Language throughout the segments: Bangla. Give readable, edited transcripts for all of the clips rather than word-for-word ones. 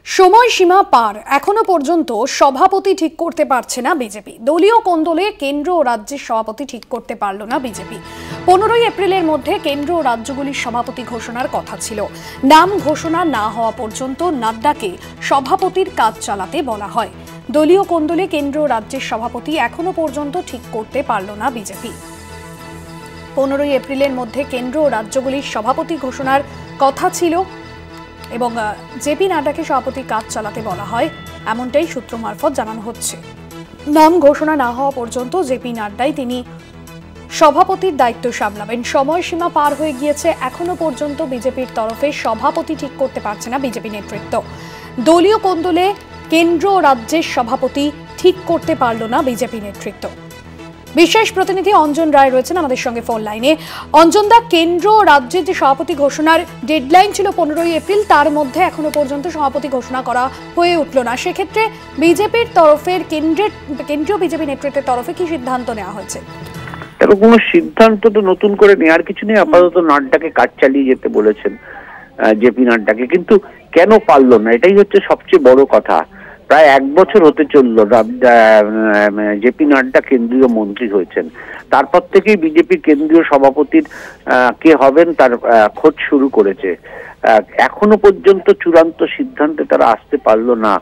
সময়সীমা পার, এখনো পর্যন্ত সভাপতি ঠিক করতে পারছে না বিজেপি। দলীয় কোন্দলে কেন্দ্র ও রাজ্যের সভাপতি ঠিক করতে পারল না বিজেপি। 15 এপ্রিলের মধ্যে কেন্দ্র ও রাজ্যগুলির সভাপতি ঘোষণার কথা ছিল। নাম ঘোষণা না হওয়া পর্যন্ত নাড্ডাকে সভাপতির কাজ চালাতে বলা হয়। দলীয় কোন্দলে কেন্দ্র ও রাজ্যের সভাপতি এখনো পর্যন্ত ঠিক করতে পারল না বিজেপি। 15 এপ্রিলের মধ্যে কেন্দ্র ও রাজ্যগুলির সভাপতি ঘোষণার কথা ছিল এবং জেপি নাড্ডাকে সভাপতি কাজ চালাতে বলা হয়, এমনটাই সূত্র মারফত জানানো হচ্ছে। নাম ঘোষণা না হওয়া পর্যন্ত জেপি নাড্ডাই তিনি সভাপতির দায়িত্ব সামলাবেন। সময়সীমা পার হয়ে গিয়েছে, এখনো পর্যন্ত বিজেপির তরফে সভাপতি ঠিক করতে পারছে না বিজেপি নেতৃত্ব। দলীয় কোন্দলে কেন্দ্র ও রাজ্যের সভাপতি ঠিক করতে পারল না বিজেপি নেতৃত্ব। বিশেষ প্রতিনিধি অঞ্জন রায় রয়েছেন আমাদের সঙ্গে ফোন লাইনে। অঞ্জন দা, কেন্দ্র ও রাজ্যের যে সভাপতি ঘোষণার ডেডলাইন ছিল 15 এপ্রিল, তার মধ্যে এখনো পর্যন্ত সভাপতি ঘোষণা করা হয়ে উঠল না। সেক্ষেত্রে বিজেপির তরফের কেন্দ্রীয় বিজেপি নেতৃত্বের তরফে কি সিদ্ধান্ত নেওয়া হয়েছে? তবে কোনো সিদ্ধান্ত তো নতুন করে নেওয়ার কিছু নেই। আপাতত নাড্ডাকে কাজ চালিয়ে যেতে বলেছেন জেপি নাড্ডাকে, কিন্তু কেন পারল না এটাই হচ্ছে সবচেয়ে বড় কথা। প্রায় 1 বছর হতে চললো জেপি নাড্ডা কেন্দ্রীয় মন্ত্রী হয়েছেন, তারপর থেকেই বিজেপির কেন্দ্রীয় সভাপতির কে হবেন তার খোঁজ শুরু করেছে। এখনো পর্যন্ত চূড়ান্ত সিদ্ধান্তে তারা আসতে পারলো না।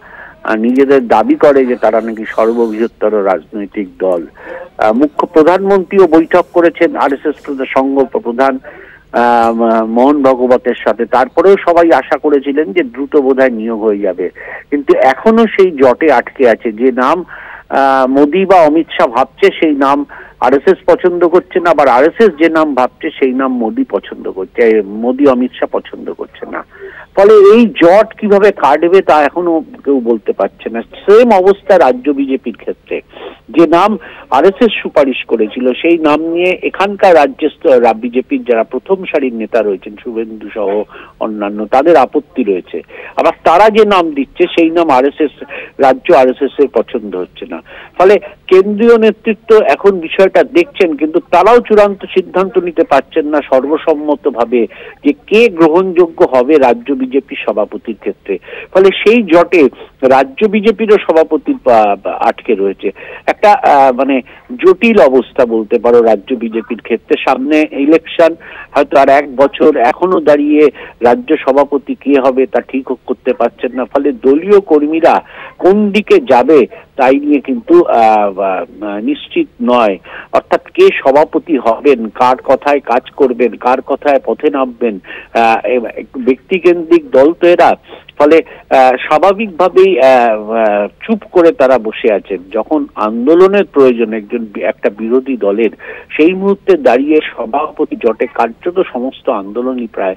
নিজেদের দাবি করে যে তারা নাকি সর্ববৃহত্তর রাজনৈতিক দল। মুখ্য প্রধানমন্ত্রীও বৈঠক করেছেন আরএসএস সংঘ প্রধান মোহন ভাগবতের সাথে। তারপরেও সবাই আশা করেছিলেন যে দ্রুত বোধহয় নিয়োগ হয়ে যাবে, কিন্তু এখনো সেই জটে আটকে আছে। যে নাম মোদি বা অমিত শাহ ভাবছে সেই নাম আরএসএস পছন্দ করছে না, আবার আরএসএস যে নাম ভাবছে সেই নাম মোদি পছন্দ করছে, মোদি অমিত শাহ পছন্দ করছে না। ফলে এই জট কিভাবে কাটবে তা এখনো কেউ বলতে পারছে না। সেম অবস্থা রাজ্য বিজেপির ক্ষেত্রে। যে নাম আরএসএস সুপারিশ করেছিল সেই নাম নিয়ে এখানকার রাজ্যের বিজেপির যারা প্রথম সারির নেতা রয়েছেন, শুভেন্দু সহ অন্যান্য, তাদের আপত্তি রয়েছে। আবার তারা যে নাম দিচ্ছে সেই নাম রাজ্য আরএসএস এর পছন্দ হচ্ছে না। ফলে কেন্দ্রীয় নেতৃত্ব এখন বিষয়টা দেখছেন, কিন্তু তারাও চূড়ান্ত সিদ্ধান্ত নিতে পারছেন না সর্বসম্মতভাবে যে কে গ্রহণযোগ্য হবে রাজ্য বিজেপি সভাপতির ক্ষেত্রে। ফলে সেই জটে রাজ্য বিজেপিরও সভাপতি আটকে রয়েছে। একটা মানে জটিল অবস্থা বলতে পারো রাজ্য বিজেপির ক্ষেত্রে। সামনে ইলেকশন, হয়তো আর 1 বছর, এখনো দাঁড়িয়ে রাজ্য সভাপতি কে হবে তা ঠিক করতে পারছেন না। ফলে দলীয় কর্মীরা কোন দিকে যাবে তাই নিয়ে কিন্তু নিশ্চিত নয়। অর্থাৎ কে সভাপতি হবেন, কার কথায় কাজ করবেন, কার কথায় পথে নামবেন। ব্যক্তিকেন্দ্রিক দল তো এরা। ফলে স্বাভাবিকভাবেই চুপ করে তারা বসে আছেন। যখন আন্দোলনের প্রয়োজন একটা বিরোধী দলের, সেই মুহূর্তে দাঁড়িয়ে সভাপতি জটে কার্যত সমস্ত আন্দোলনই প্রায়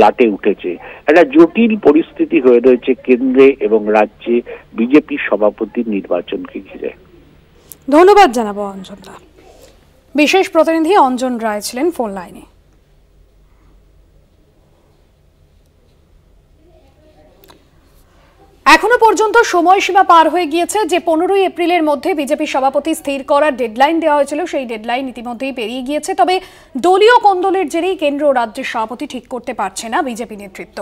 লাটে উঠেছে। একটা জটিল পরিস্থিতি হয়ে রয়েছে কেন্দ্রে এবং রাজ্যে বিজেপি সভাপতির নির্বাচনকে ঘিরে। ধন্যবাদ জানাবো অঞ্জন দা। বিশেষ প্রতিনিধি অঞ্জন রায় ছিলেন ফোন লাইনে। এখনো পর্যন্ত সময়সীমা পার হয়ে গিয়েছে। যে 15 এপ্রিলের মধ্যে বিজেপি সভাপতি স্থির করার ডেডলাইন দেওয়া হয়েছিল, সেই ডেডলাইন ইতিমধ্যেই পেরিয়ে গিয়েছে। তবে দলীয় কোন্দলের জেরেই কেন্দ্র ও রাজ্যের সভাপতি ঠিক করতে পারছে না বিজেপি নেতৃত্ব।